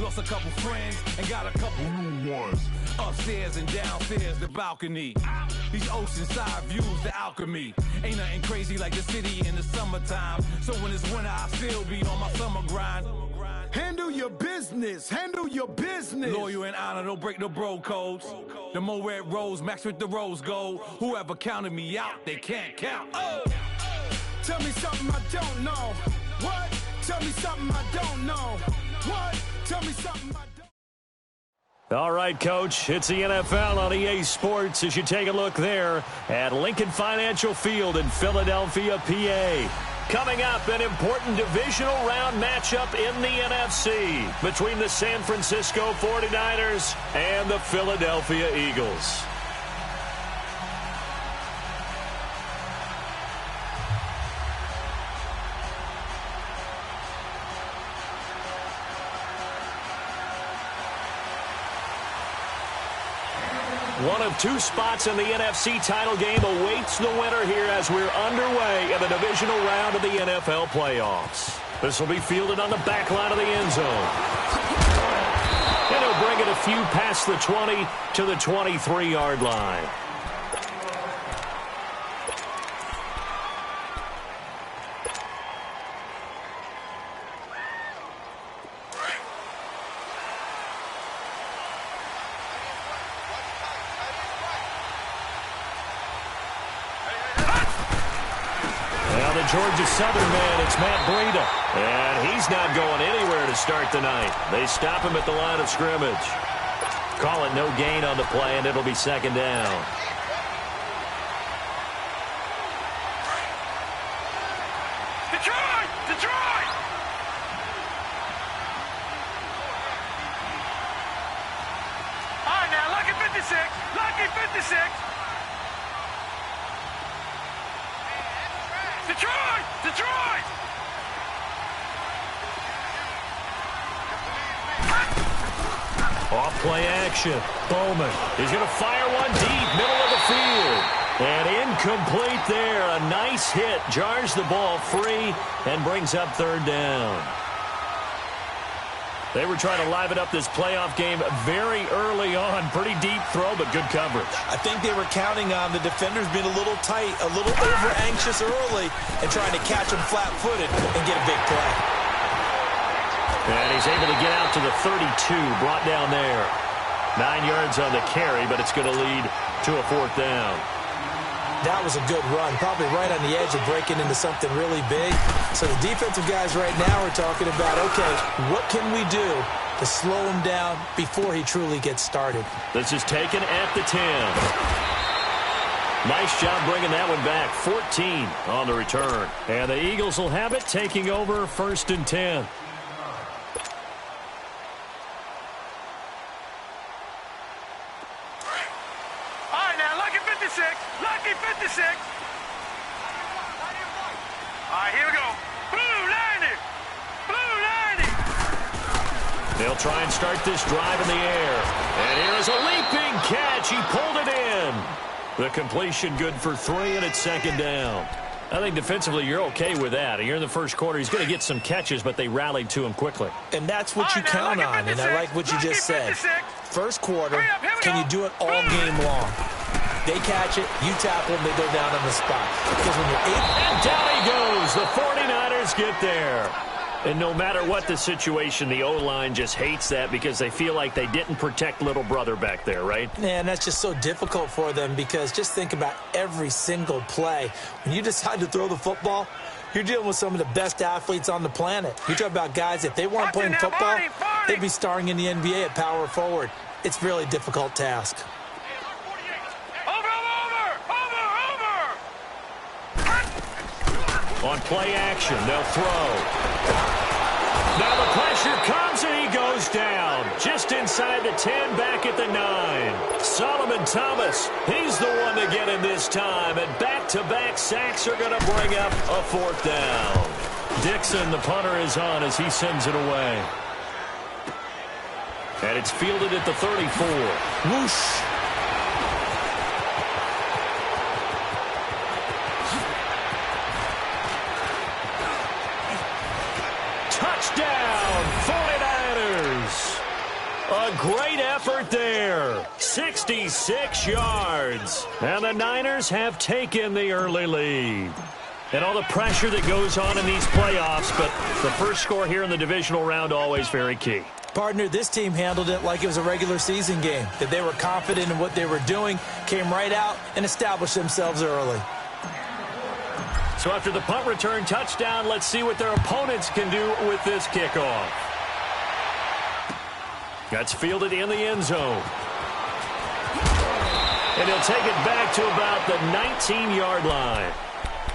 Lost a couple friends and got a couple new ones. Upstairs and downstairs, the balcony. These oceanside views, the alchemy. Ain't nothing crazy like the city in the summertime. So when it's winter, I still be on my summer grind. Handle your business. Handle your business. Loyal and honor, don't break the bro codes. The more red rose, max with the rose gold. Whoever counted me out, they can't count. Oh! Tell me something I don't know. What? Tell me something I don't know. What? Tell me something I don't know. All right, Coach, it's the NFL on EA Sports as you take a look there at Lincoln Financial Field in Philadelphia, PA. Coming up, an important divisional round matchup in the NFC between the San Francisco 49ers and the Philadelphia Eagles. One of two spots in the NFC title game awaits the winner here as we're underway in the divisional round of the NFL playoffs. This will be fielded on the back line of the end zone. And he'll bring it a few past the 20 to the 23-yard line. Georgia Southern man, it's Matt Breida. And he's not going anywhere to start the night. They stop him at the line of scrimmage. Call it no gain on the play, and it'll be second down. Detroit! Detroit! All right, now, lucky 56. Lucky 56. Detroit! Detroit! Off play action. Bowman. He's going to fire one deep, middle of the field. And incomplete there. A nice hit. Jars the ball free and brings up third down. They were trying to liven up this playoff game very early on. Pretty deep throw, but good coverage. I think they were counting on the defenders being a little tight, a little over-anxious early, and trying to catch them flat-footed and get a big play. And he's able to get out to the 32, brought down there. 9 yards on the carry, but it's going to lead to a fourth down. That was a good run, probably right on the edge of breaking into something really big. So the defensive guys right now are talking about, okay, what can we do to slow him down before he truly gets started? This is taken at the 10. Nice job bringing that one back. 14 on the return. And the Eagles will have it, taking over 1st and 10. Lucky 56. All right, here we go. Blue 90. Blue 90. They'll try and start this drive in the air. And here is a leaping catch. He pulled it in. The completion good for 3, and it's second down. I think defensively you're okay with that. Here in the first quarter, he's going to get some catches, but they rallied to him quickly. And that's what you count on, and I like what you just said. First quarter, can you do it all game long? They catch it, you tackle them, they go down on the spot. Because when you're and down he goes. The 49ers get there. And no matter what the situation, the O-line just hates that because they feel like they didn't protect little brother back there, right? Man, that's just so difficult for them because just think about every single play. When you decide to throw the football, you're dealing with some of the best athletes on the planet. You talk about guys, if they weren't playing football, they'd be starring in the NBA at power forward. It's a really difficult task. On play action, they'll throw. Now the pressure comes and he goes down. Just inside the 10, back at the 9. Solomon Thomas, he's the one to get in this time. And back-to-back sacks are going to bring up a fourth down. Dixon, the punter, is on as he sends it away. And it's fielded at the 34. Whoosh. Touchdown, 49ers. a great effort there. 66 yards. And the Niners have taken the early lead. And all the pressure that goes on in these playoffs, but the first score here in the divisional round always very key. Partner, this team handled it like it was a regular season game. That they were confident in what they were doing, came right out and established themselves early. So after the punt return touchdown, let's see what their opponents can do with this kickoff. That's fielded in the end zone. And he'll take it back to about the 19-yard line.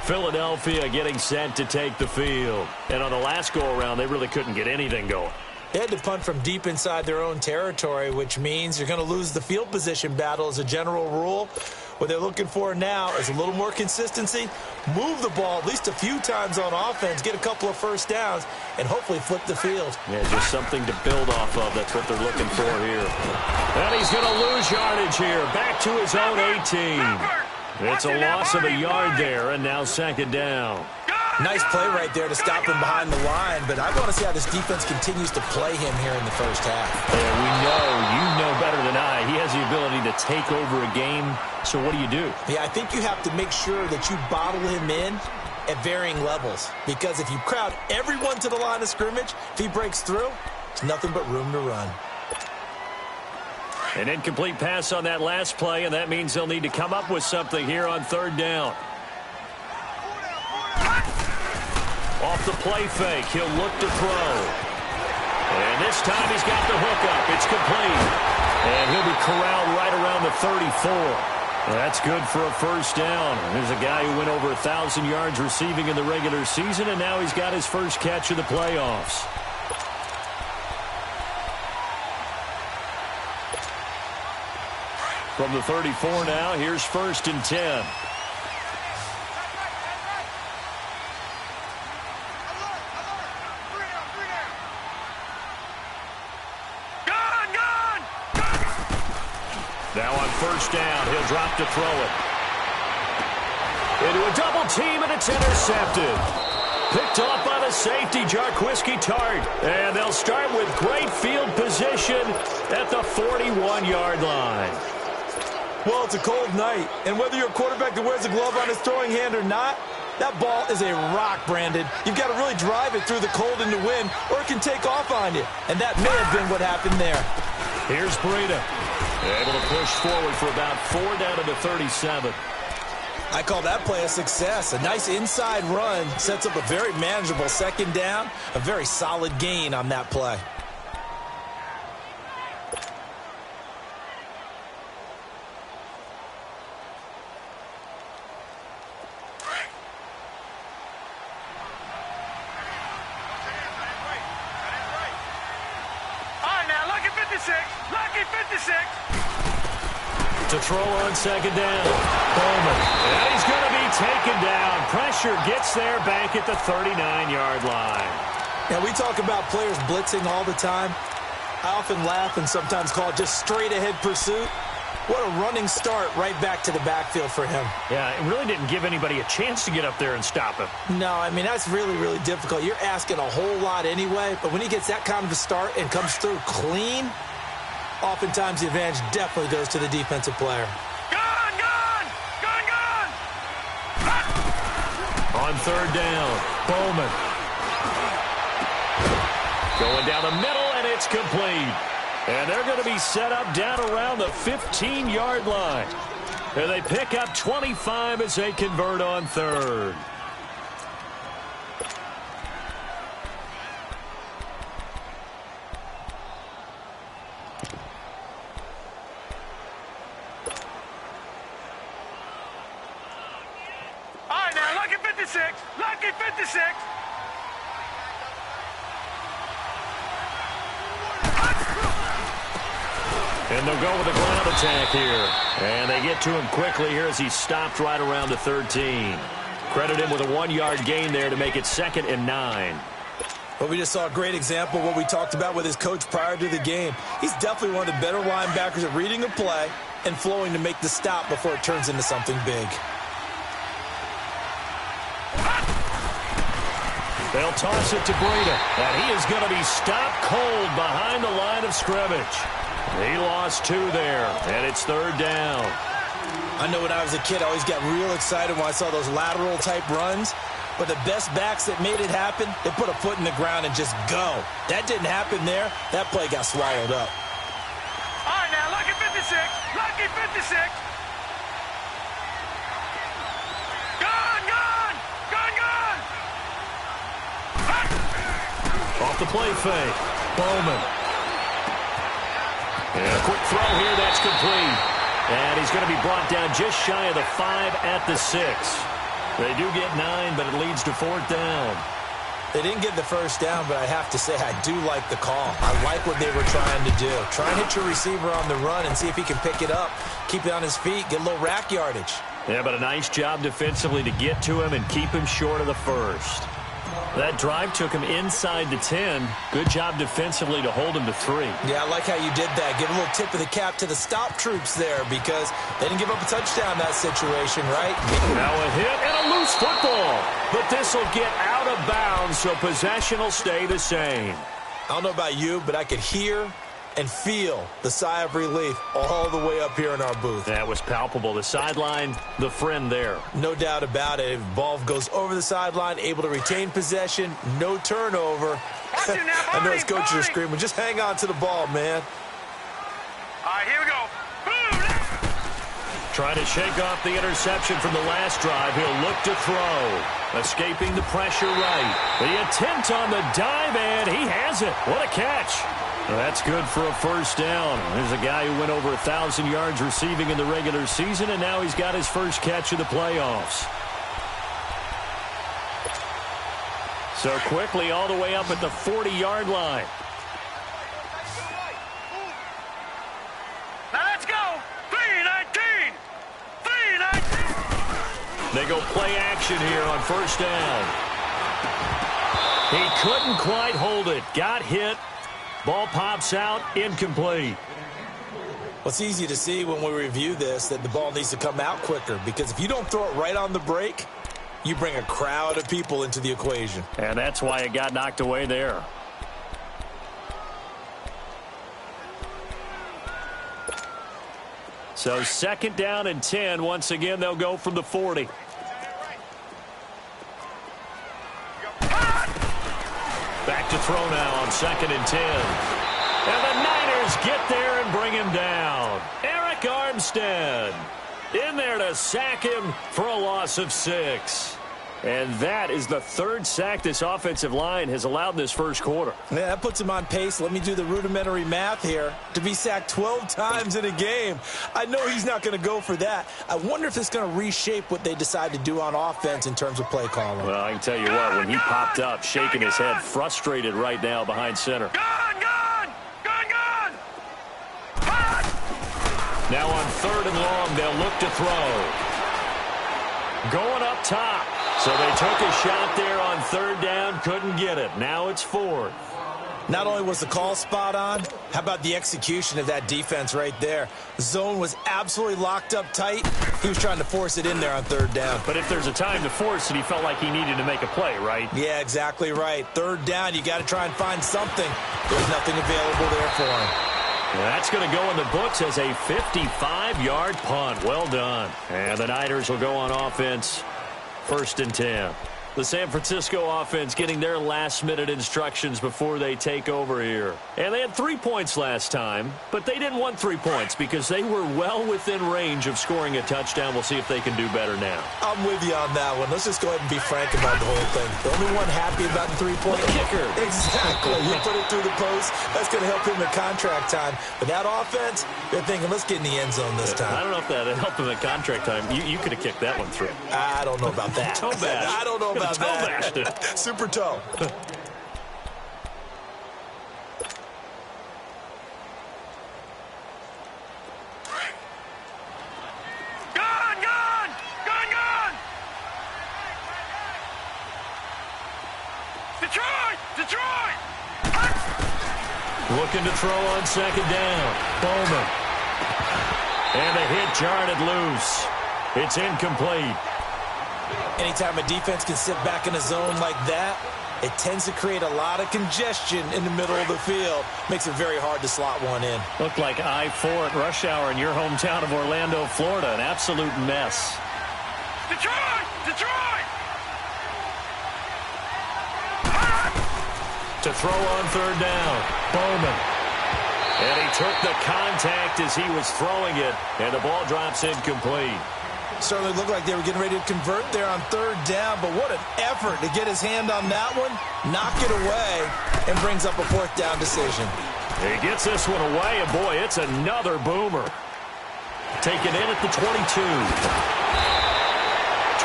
Philadelphia getting set to take the field. And on the last go-around, they really couldn't get anything going. They had to punt from deep inside their own territory, which means you're going to lose the field position battle as a general rule. What they're looking for now is a little more consistency, move the ball at least a few times on offense, get a couple of first downs, and hopefully flip the field. Yeah, just something to build off of. That's what they're looking for here. And he's going to lose yardage here. Back to his own 18. It's a loss of a yard there, and now second down. Nice play right there to stop him behind the line, but I want to see how this defense continues to play him here in the first half. Yeah, you know better than I. He has the ability to take over a game, so what do? Yeah, I think you have to make sure that you bottle him in at varying levels, because if you crowd everyone to the line of scrimmage, if he breaks through, it's nothing but room to run. An incomplete pass on that last play, and that means they'll need to come up with something here on third down. Off the play fake, he'll look to throw. And this time he's got the hook up. It's complete. And he'll be corralled right around the 34. That's good for a first down. There's a guy who went over 1,000 yards receiving in the regular season, and now he's got his first catch of the playoffs. From the 34 now, here's 1st and 10. Now on first down, he'll drop to throw it. Into a double team, and it's intercepted. Picked off by the safety, Jarquiski Tart. And they'll start with great field position at the 41-yard line. Well, it's a cold night, and whether you're a quarterback that wears a glove on his throwing hand or not, that ball is a rock, Brandon. You've got to really drive it through the cold and the wind, or it can take off on you. And that may have been what happened there. Here's Breida. Able to push forward for about 4 down to the 37. I call that play a success. A nice inside run sets up a very manageable second down. A very solid gain on that play. Lucky 56. To throw on second down. Bowman. And he's going to be taken down. Pressure gets there back at the 39-yard line. Now, we talk about players blitzing all the time. I often laugh and sometimes call it just straight-ahead pursuit. What a running start right back to the backfield for him. Yeah, it really didn't give anybody a chance to get up there and stop him. No, I mean, that's really, really difficult. You're asking a whole lot anyway, but when he gets that kind of a start and comes through clean, oftentimes the advantage definitely goes to the defensive player. Gone! On third down, Bowman. Going down the middle, and it's complete. And they're going to be set up down around the 15-yard line. And they pick up 25 as they convert on third. All right, now, lucky 56. Lucky 56. And they'll go with a ground attack here. And they get to him quickly here as he stopped right around the 13. Credit him with a 1-yard gain there to make it 2nd and 9. Well, we just saw a great example of what we talked about with his coach prior to the game. He's definitely one of the better linebackers at reading a play and flowing to make the stop before it turns into something big. They'll toss it to Breida. And he is going to be stopped cold behind the line of scrimmage. He lost 2 there, and it's 3rd down. I know when I was a kid, I always got real excited when I saw those lateral-type runs. But the best backs that made it happen, they put a foot in the ground and just go. That didn't happen there. That play got swallowed up. All right, now, lucky 56. Lucky 56. Gone, gone. Gone, gone. Off the play fake. Bowman. And a quick throw here. That's complete. And he's going to be brought down just shy of the 5 at the 6. They do get 9, but it leads to 4th down. They didn't get the first down, but I have to say I do like the call. I like what they were trying to do. Try and hit your receiver on the run and see if he can pick it up, keep it on his feet, get a little rack yardage. Yeah, but a nice job defensively to get to him and keep him short of the first. That drive took him inside the 10. Good job defensively to hold him to 3. Yeah, I like how you did that. Give a little tip of the cap to the stop troops there because they didn't give up a touchdown in that situation, right? Now a hit and a loose football. But this will get out of bounds, so possession will stay the same. I don't know about you, but I could hear and feel the sigh of relief all the way up here in our booth. That was palpable. The sideline, the friend there. No doubt about it. Ball goes over the sideline, able to retain possession, no turnover. I know his coaches are screaming, just hang on to the ball, man. All right, here we go. Trying to shake off the interception from the last drive. He'll look to throw. Escaping the pressure right. The attempt on the dive, and he has it. What a catch. That's good for a first down. There's a guy who went over 1,000 yards receiving in the regular season, and now he's got his first catch of the playoffs. So quickly all the way up at the 40-yard line. Now let's go. 3-19. 3-19. They go play action here on first down. He couldn't quite hold it. Got hit. Ball pops out, incomplete. Well, it's easy to see when we review this that the ball needs to come out quicker because if you don't throw it right on the break, you bring a crowd of people into the equation. And that's why it got knocked away there. So 2nd down and 10. Once again, they'll go from the 40. Back to throw now on 2nd and 10. And the Niners get there and bring him down. Eric Armstead in there to sack him for a loss of 6. And that is the 3rd sack this offensive line has allowed in this first quarter. Yeah, that puts him on pace. Let me do the rudimentary math here. To be sacked 12 times in a game. I know he's not going to go for that. I wonder if it's going to reshape what they decide to do on offense in terms of play calling. Well, I can tell you what, when he popped up, shaking his head, frustrated right now behind center. Gone, gone. Gone, gone. Now on 3rd and long, they'll look to throw. Going up top. So they took a shot there on 3rd down, couldn't get it. Now it's 4th. Not only was the call spot on, how about the execution of that defense right there? The zone was absolutely locked up tight. He was trying to force it in there on 3rd down. But if there's a time to force it, he felt like he needed to make a play, right? Yeah, exactly right. 3rd down, you got to try and find something. There's nothing available there for him. That's going to go in the books as a 55-yard punt. Well done. And the Niners will go on offense. 1st and 10. The San Francisco offense getting their last-minute instructions before they take over here. And they had 3 points last time, but they didn't want 3 points because they were well within range of scoring a touchdown. We'll see if they can do better now. I'm with you on that one. Let's just go ahead and be frank about the whole thing. The only one happy about the 3-point kicker. Exactly. You put it through the post. That's going to help him in contract time. But that offense, they're thinking, let's get in the end zone this time. I don't know if that helped him in contract time. You could have kicked that one through. I don't know about that. Toe bash. I don't know about that. Bashed it. Super toe. Gone, gone. Gone, gone. Detroit. Detroit. Looking to throw on 2nd down. Bowman. And the hit jarred it loose. It's incomplete. Anytime a defense can sit back in a zone like that, it tends to create a lot of congestion in the middle of the field. Makes it very hard to slot one in. Looked like I-4 at rush hour in your hometown of Orlando, Florida. An absolute mess. Detroit! Detroit! To throw on third down, Bowman. And he took the contact as he was throwing it, and the ball drops incomplete. Certainly looked like they were getting ready to convert there on third down, but what an effort to get his hand on that one, knock it away, and brings up a fourth down decision. He gets this one away, and boy, it's another boomer. Taken in at the 22.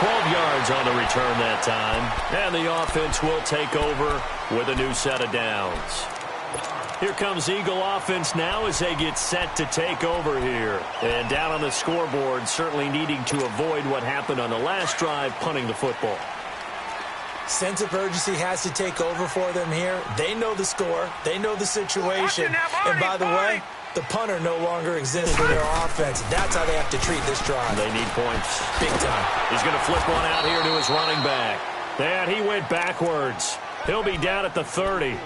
12 yards on the return that time, and the offense will take over with a new set of downs. Here comes Eagle offense now as they get set to take over here. And down on the scoreboard, certainly needing to avoid what happened on the last drive, punting the football. Sense of urgency has to take over for them here. They know the score. They know the situation. And by the way, the punter no longer exists for their offense. That's how they have to treat this drive. They need points. Big time. He's going to flip one out here to his running back. And he went backwards. He'll be down at the 30.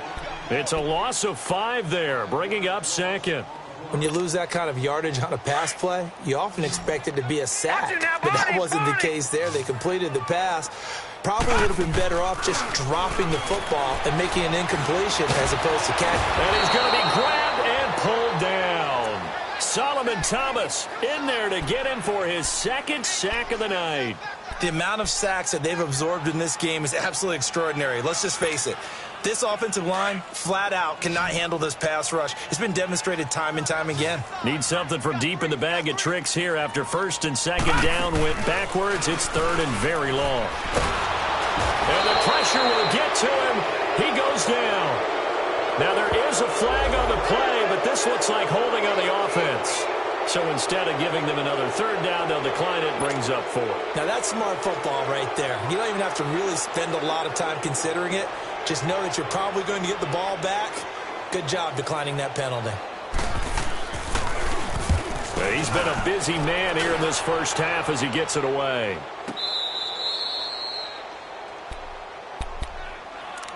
It's a loss of 5 there, bringing up second. When you lose that kind of yardage on a pass play, you often expect it to be a sack. But that wasn't the case there. They completed the pass. Probably would have been better off just dropping the football and making an incompletion as opposed to catching. And he's going to be grabbed and pulled down. Solomon Thomas in there to get him for his second sack of the night. The amount of sacks that they've absorbed in this game is absolutely extraordinary. Let's just face it. This offensive line, flat out, cannot handle this pass rush. It's been demonstrated time and time again. Need something from deep in the bag of tricks here after first and second down went backwards. It's third and very long. And the pressure will get to him. He goes down. Now there is a flag on the play, but this looks like holding on the offense. So instead of giving them another third down, they'll decline it, brings up 4. Now that's smart football right there. You don't even have to really spend a lot of time considering it. Just know that you're probably going to get the ball back. Good job declining that penalty. Well, he's been a busy man here in this first half as he gets it away.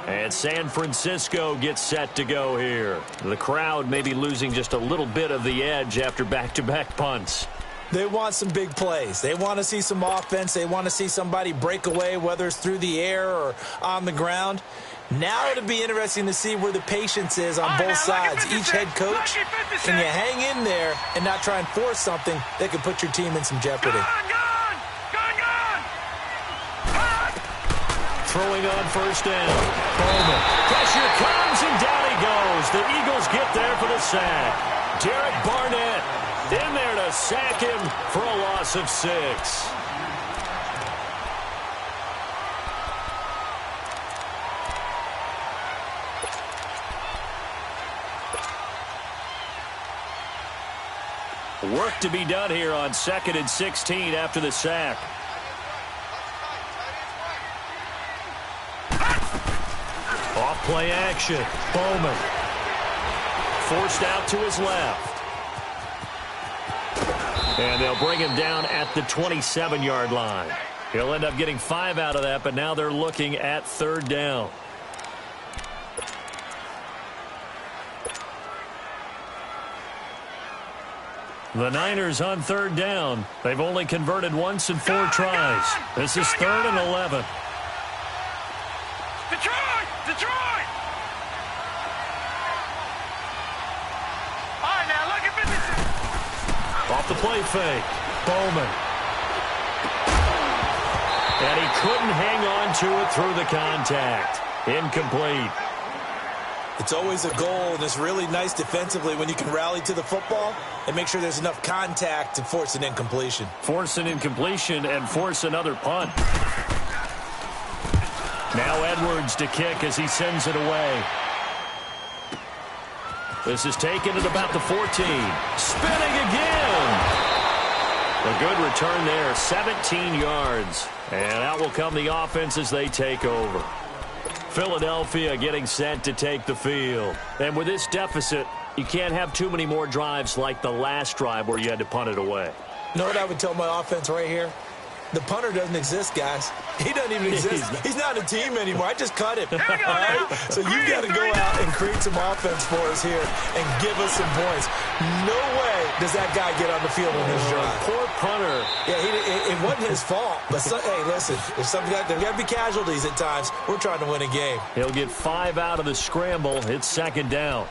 And San Francisco gets set to go here. The crowd may be losing just a little bit of the edge after back-to-back punts. They want some big plays. They want to see some offense. They want to see somebody break away, whether it's through the air or on the ground. Now it'll be interesting to see where the patience is on both sides. Each head coach, can you hang in there and not try and force something that could put your team in some jeopardy? Throwing on first down. Bowman. Pressure comes, and down he goes. The Eagles get there for the sack. Derek Barnett in there to sack him for a loss of 6. Work to be done here on 2nd and 16 after the sack. Off play action. Bowman. Forced out to his left. And they'll bring him down at the 27-yard line. He'll end up getting 5 out of that, but now they're looking at third down. The Niners on third down. They've only converted once in 4 tries. This is 3rd and 11. Detroit! Detroit! All right, now look at 56. Off the play fake. Bowman. And he couldn't hang on to it through the contact. Incomplete. It's always a goal, and it's really nice defensively when you can rally to the football and make sure there's enough contact to force an incompletion. Force an incompletion and force another punt. Now Edwards to kick as he sends it away. This is taken at about the 14. Spinning again. A good return there, 17 yards. And out will come the offense as they take over. Philadelphia getting set to take the field. And with this deficit, you can't have too many more drives like the last drive where you had to punt it away. You know what I would tell my offense right here? The punter doesn't exist, guys. He doesn't doesn't even exist. He's not a team anymore. I just cut him. Here we go now. So you've got to go out and create some offense for us here and give us some points. No way does that guy get on the field on this drive. Poor punter. Yeah, it wasn't his fault. But, hey, listen, if there got to be casualties at times. We're trying to win a game. He'll get 5 out of the scramble. It's second down.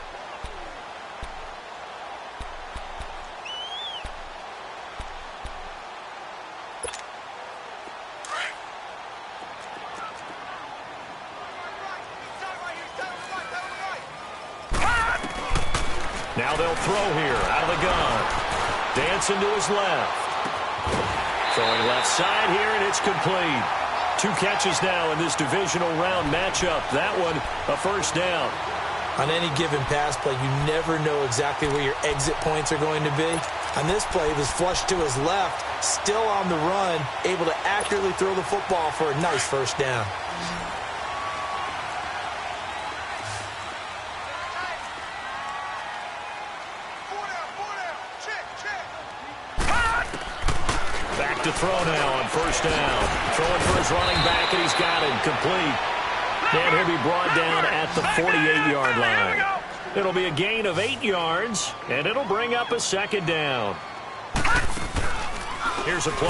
Now they'll throw here out of the gun. Dancing to his left. Throwing left side here, and it's complete. 2 catches now in this divisional round matchup. That one, a first down. On any given pass play, you never know exactly where your exit points are going to be. On this play, he was flushed to his left, still on the run, able to accurately throw the football for a nice first down. Back to throw now on first down. Throwing for his running back, and he's got it complete. And he'll be brought down at the 48-yard line. It'll be a gain of 8 yards, and it'll bring up a second down. Here's a play